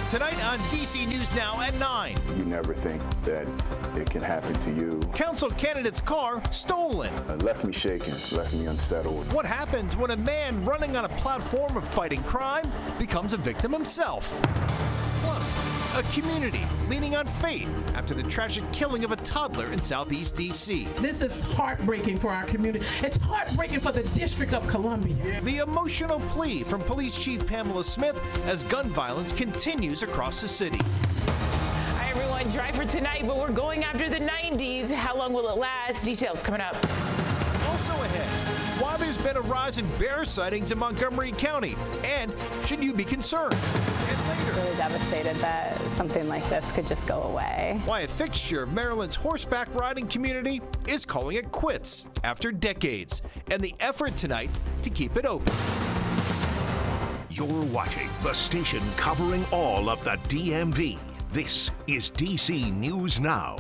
Tonight on DC News Now at 9. You never think that it can happen to you. Council candidate's car stolen. It left me shaken, left me unsettled. What happens when a man running on a platform of fighting crime becomes a victim himself? Plus, a community leaning on faith after the tragic killing of a toddler in Southeast DC. This is heartbreaking for our community. It's heartbreaking for the District of Columbia. The emotional plea from Police Chief Pamela Smith as gun violence continues across the city. Hi, everyone. Drive for tonight, but we're going after the 90s. How long will it last? Details coming up. Also ahead, why there's been a rise in bear sightings in Montgomery County, and should you be concerned? And later, really devastated that something like this could just go away. why a fixture of Maryland's horseback riding community is calling it quits after decades, and the effort tonight to keep it open. You're watching the station covering all of the DMV. This is DC News Now.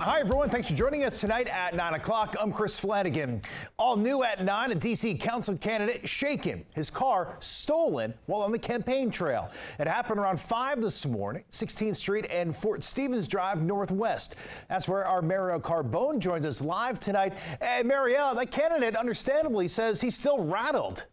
Hi, everyone. Thanks for joining us tonight at 9 o'clock. I'm Chris Flanagan. All new at 9, a D.C. council candidate shaken. His car stolen while on the campaign trail. It happened around 5 this morning, 16th Street and Fort Stevens Drive Northwest. That's where our Marielle Carbone joins us live tonight. And Marielle, that candidate understandably says he's still rattled.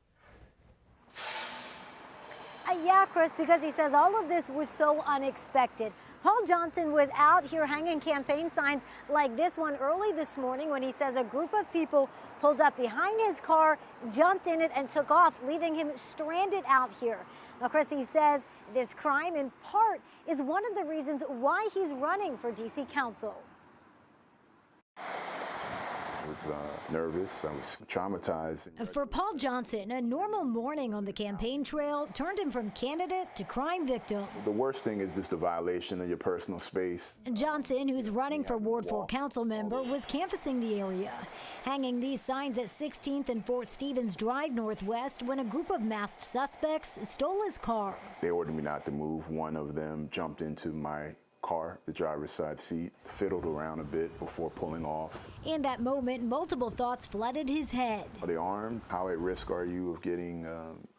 Yeah, Chris, because he says all of this was so unexpected. Paul Johnson was out here hanging campaign signs like this one early this morning when he says a group of people pulled up behind his car, jumped in it, and took off, leaving him stranded out here. Now, Chris, he says this crime, in part, is one of the reasons why he's running for D.C. Council. I was nervous. I was traumatized. For Paul Johnson, a normal morning on the campaign trail turned him from candidate to crime victim. The worst thing is just the violation of your personal space. Johnson, who's running for Ward 4 council member, was canvassing the area, hanging these signs at 16th and Fort Stevens Drive Northwest when a group of masked suspects stole his car. They ordered me not to move. One of them jumped into my car, the driver's side seat, fiddled around a bit before pulling off. In that moment, multiple thoughts flooded his head. Are they armed? How at risk are you of getting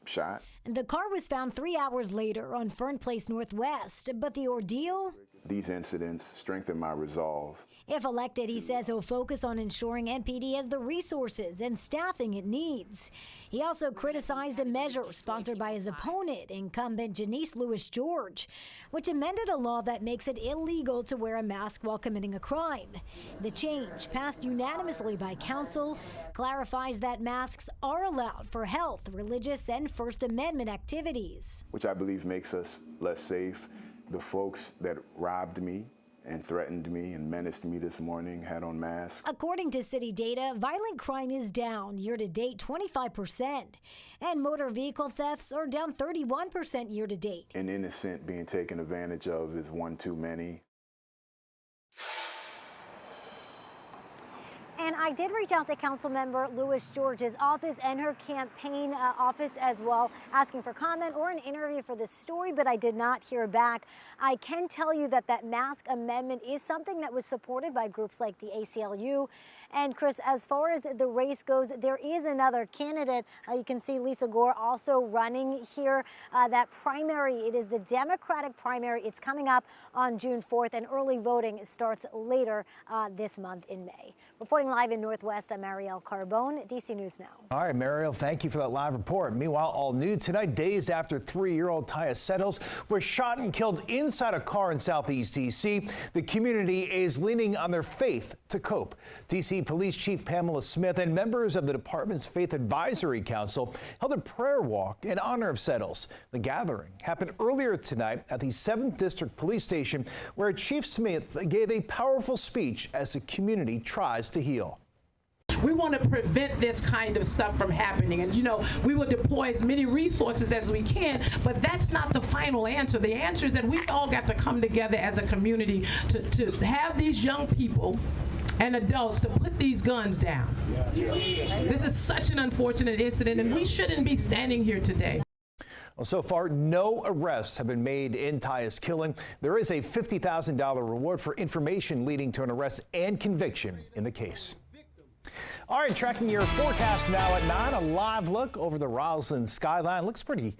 shot? The car was found 3 hours later on Fern Place Northwest, but the ordeal? These incidents strengthen my resolve. If elected, he says he'll focus on ensuring MPD has the resources and staffing it needs. He also criticized a measure sponsored by his opponent, incumbent Janice Lewis George, which amended a law that makes it illegal to wear a mask while committing a crime. The change, passed unanimously by council, clarifies that masks are allowed for health, religious, and First Amendment activities. Which I believe makes us less safe. The folks that robbed me and threatened me and menaced me this morning had on masks. According to city data, violent crime is down year-to-date 25%, and motor vehicle thefts are down 31% year-to-date. An innocent being taken advantage of is one too many. And I did reach out to Councilmember Lewis George's office and her campaign office as well, asking for comment or an interview for this story, but I did not hear back. I can tell you that that mask amendment is something that was supported by groups like the ACLU. And Chris, as far as the race goes, there is another candidate. You can see Lisa Gore also running here. That primary, it is the Democratic primary. It's coming up on June 4th, and early voting starts later this month in May. Reporting live in Northwest, I'm Marielle Carbone, DC News Now. All right, Marielle, thank you for that live report. Meanwhile, all new tonight, days after 3-year-old Taya Settles was shot and killed inside a car in Southeast D.C., the community is leaning on their faith to cope. D.C. Police Chief Pamela Smith and members of the department's Faith Advisory Council held a prayer walk in honor of Settles. The gathering happened earlier tonight at the 7th District Police Station, where Chief Smith gave a powerful speech as the community tries to heal. We want to prevent this kind of stuff from happening. And, you know, we will deploy as many resources as we can, but that's not the final answer. The answer is that we all got to come together as a community to have these young people and adults to put these guns down. This is such an unfortunate incident, and we shouldn't be standing here today. Well, so far, no arrests have been made in Taya's killing. There is a $50,000 reward for information leading to an arrest and conviction in the case. All right, tracking your forecast now at 9, a live look over the Roslyn skyline. Looks pretty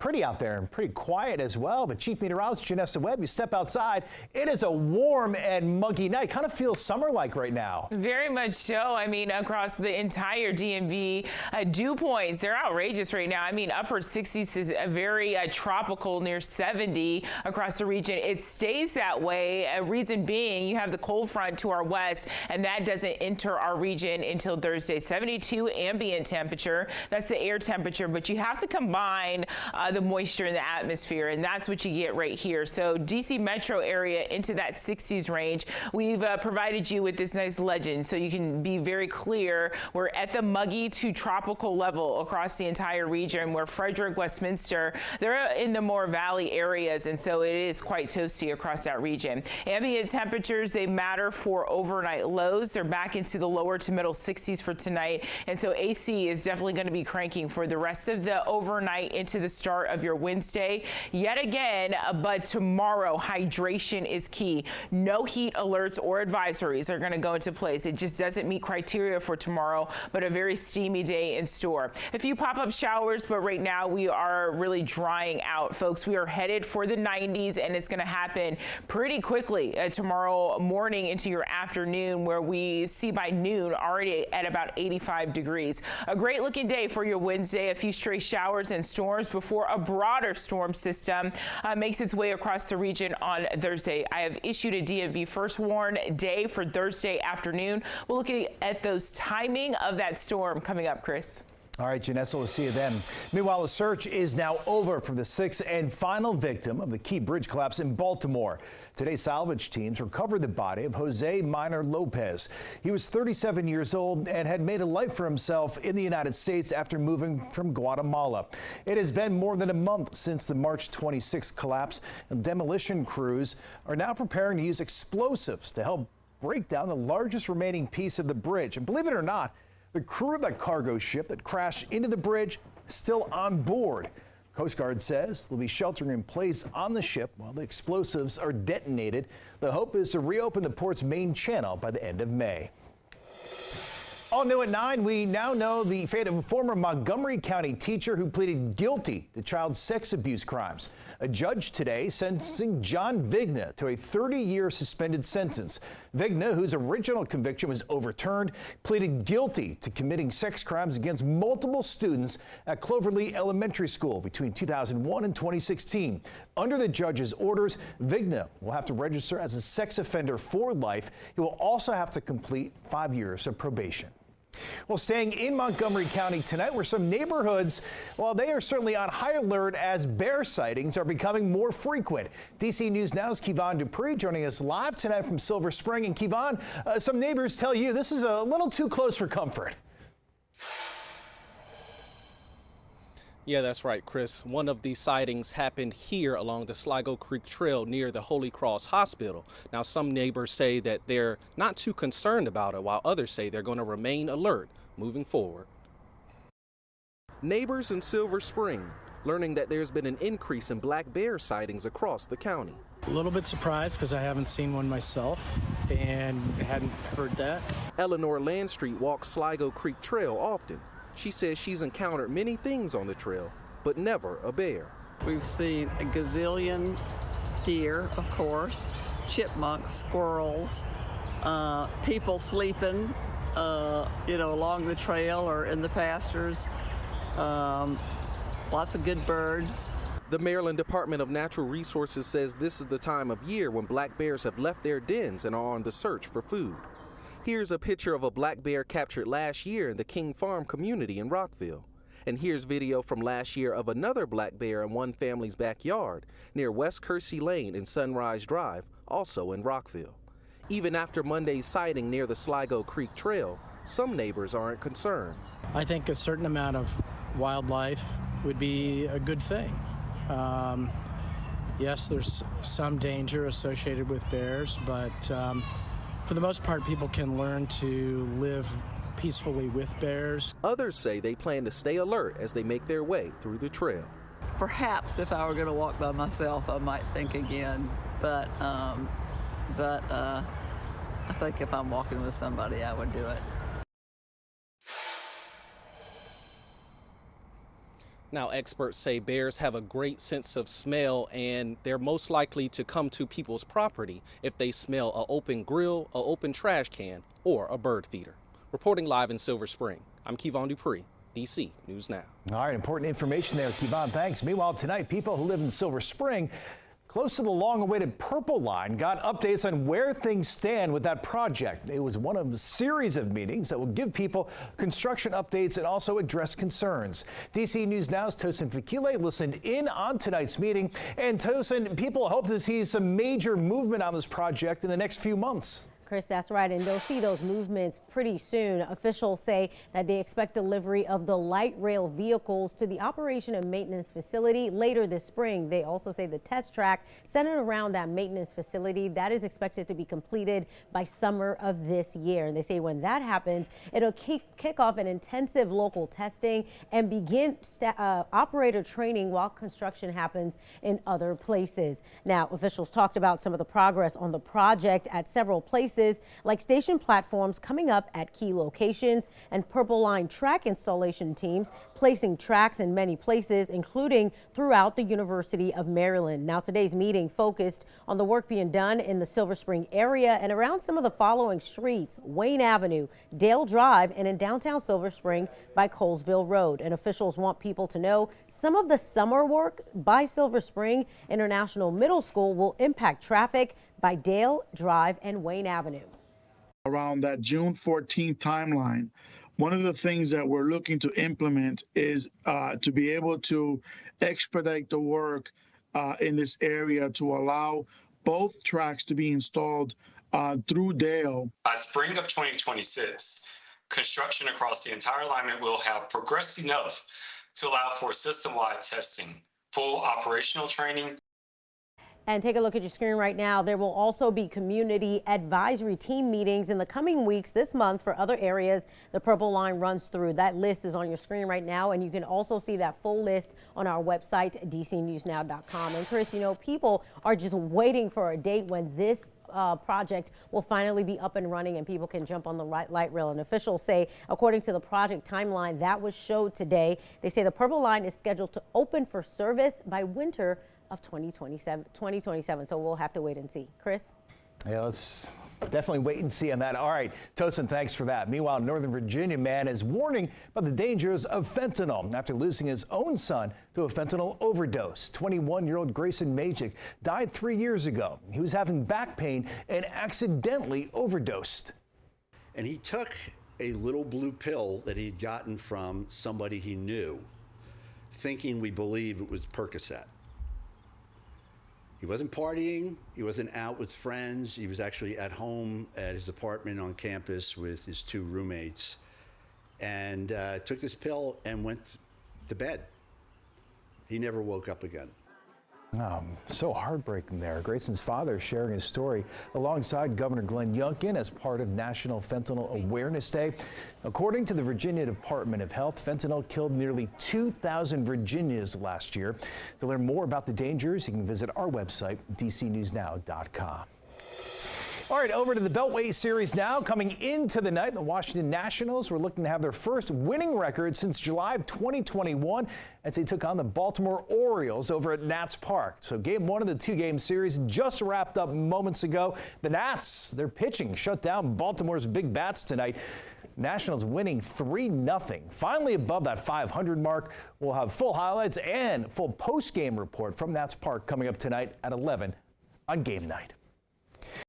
Pretty out there and pretty quiet as well. But Chief Meteorologist Janessa Webb, you step outside, it is a warm and muggy night. Kind of feels summer-like right now. Very much so. I mean, across the entire DMV, dew points, they're outrageous right now. I mean, upper 60s is a very tropical, near 70 across the region. It stays that way. A reason being, you have the cold front to our west, and that doesn't enter our region until Thursday. 72 ambient temperature. That's the air temperature, but you have to combine the moisture in the atmosphere, and that's what you get right here. So DC metro area into that 60s range. We've provided you with this nice legend so you can be very clear. We're at the muggy to tropical level across the entire region, where Frederick, Westminster, they're in the more valley areas, and so it is quite toasty across that region. Ambient temperatures, they matter for overnight lows. They're back into the lower to middle 60s for tonight, and so AC is definitely going to be cranking for the rest of the overnight into the start of your Wednesday yet again. But tomorrow, hydration is key. No heat alerts or advisories are going to go into place. It just doesn't meet criteria for tomorrow, but a very steamy day in store. A few pop-up showers, but right now we are really drying out, folks. We are headed for the 90s, and it's going to happen pretty quickly tomorrow morning into your afternoon, where we see by noon already at about 85 degrees. A great looking day for your Wednesday. A few stray showers and storms before a broader storm system makes its way across the region on Thursday. I have issued a DMV first warn day for Thursday afternoon. We'll look at those timing of that storm coming up, Chris. All right, Janessa, we'll see you then. Meanwhile, the search is now over for the sixth and final victim of the Key Bridge collapse in Baltimore. Today, salvage teams recovered the body of Jose Minor Lopez. He was 37 years old and had made a life for himself in the United States after moving from Guatemala. It has been more than a month since the March 26th collapse, and demolition crews are now preparing to use explosives to help break down the largest remaining piece of the bridge. And believe it or not, the crew of that cargo ship that crashed into the bridge is still on board. Coast Guard says they'll be sheltering in place on the ship while the explosives are detonated. The hope is to reopen the port's main channel by the end of May. All new at 9, we now know the fate of a former Montgomery County teacher who pleaded guilty to child sex abuse crimes. A judge today sentencing John Vigna to a 30-year suspended sentence. Vigna, whose original conviction was overturned, pleaded guilty to committing sex crimes against multiple students at Cloverleaf Elementary School between 2001 and 2016. Under the judge's orders, Vigna will have to register as a sex offender for life. He will also have to complete 5 years of probation. Well, staying in Montgomery County tonight, where some neighborhoods, well, they are certainly on high alert as bear sightings are becoming more frequent. DC News Now's Kevon Dupree joining us live tonight from Silver Spring. And Kevon, some neighbors tell you this is a little too close for comfort. Yeah, that's right, Chris. One of these sightings happened here along the Sligo Creek Trail near the Holy Cross Hospital. Now, some neighbors say that they're not too concerned about it, while others say they're going to remain alert moving forward. Neighbors in Silver Spring learning that there's been an increase in black bear sightings across the county. A little bit surprised because I haven't seen one myself and hadn't heard that. Eleanor Landstreet walks Sligo Creek Trail often. She says she's encountered many things on the trail, but never a bear. We've seen a gazillion deer, of course, chipmunks, squirrels, people sleeping, along the trail or in the pastures, lots of good birds. The Maryland Department of Natural Resources says this is the time of year when black bears have left their dens and are on the search for food. Here's a picture of a black bear captured last year in the King Farm community in Rockville. And here's video from last year of another black bear in one family's backyard near West Kersey Lane and Sunrise Drive, also in Rockville. Even after Monday's sighting near the Sligo Creek Trail, some neighbors aren't concerned. I think a certain amount of wildlife would be a good thing. Yes, there's some danger associated with bears, but for the most part, people can learn to live peacefully with bears. Others say they plan to stay alert as they make their way through the trail. Perhaps if I were going to walk by myself, I might think again, but I think if I'm walking with somebody, I would do it. Now, experts say bears have a great sense of smell, and they're most likely to come to people's property if they smell an open grill, an open trash can, or a bird feeder. Reporting live in Silver Spring, I'm Kevon Dupree, DC News Now. All right, important information there, Kevon. Thanks. Meanwhile, tonight, people who live in Silver Spring, close to the long-awaited Purple Line, got updates on where things stand with that project. It was one of a series of meetings that will give people construction updates and also address concerns. DC News Now's Tosin Fakile listened in on tonight's meeting. And Tosin, people hope to see some major movement on this project in the next few months. Chris, that's right, and they'll see those movements pretty soon. Officials say that they expect delivery of the light rail vehicles to the operation and maintenance facility later this spring. They also say the test track centered around that maintenance facility that is expected to be completed by summer of this year. And they say when that happens, it'll kick off an intensive local testing and begin operator training while construction happens in other places. Now, officials talked about some of the progress on the project at several places, like station platforms coming up at key locations and Purple Line track installation teams placing tracks in many places, including throughout the University of Maryland. Now, today's meeting focused on the work being done in the Silver Spring area and around some of the following streets: Wayne Avenue, Dale Drive, and in downtown Silver Spring by Colesville Road. And officials want people to know some of the summer work by Silver Spring International Middle School will impact traffic by Dale Drive and Wayne Avenue. Around that June 14th timeline, one of the things that we're looking to implement is to be able to expedite the work in this area to allow both tracks to be installed through Dale. By spring of 2026, construction across the entire alignment will have progressed enough to allow for system-wide testing, full operational training. And take a look at your screen right now. There will also be community advisory team meetings in the coming weeks this month for other areas the Purple Line runs through. That list is on your screen right now, and you can also see that full list on our website, dcnewsnow.com. And Chris, you know, people are just waiting for a date when this project will finally be up and running and people can jump on the light rail. And officials say, according to the project timeline that was showed today, they say the Purple Line is scheduled to open for service by winter of 2027. So we'll have to wait and see. Chris? Yeah, let's definitely wait and see on that. All right, Tosin, thanks for that. Meanwhile, a Northern Virginia man is warning about the dangers of fentanyl after losing his own son to a fentanyl overdose. 21-year-old Grayson Majic died 3 years ago. He was having back pain and accidentally overdosed. And he took a little blue pill that he'd gotten from somebody he knew, thinking we believe it was Percocet. He wasn't partying, he wasn't out with friends, he was actually at home at his apartment on campus with his 2 roommates, and took this pill and went to bed. He never woke up again. So heartbreaking there. Grayson's father sharing his story alongside Governor Glenn Youngkin as part of National Fentanyl Awareness Day. According to the Virginia Department of Health, fentanyl killed nearly 2,000 Virginians last year. To learn more about the dangers, you can visit our website, dcnewsnow.com. All right, over to the Beltway Series now. Coming into the night, the Washington Nationals were looking to have their first winning record since July of 2021 as they took on the Baltimore Orioles over at Nats Park. So game 1 of the 2-game series just wrapped up moments ago. The Nats, their pitching shut down Baltimore's big bats tonight. Nationals winning 3-0. Finally above that 500 mark. We'll have full highlights and full post-game report from Nats Park coming up tonight at 11 on game night.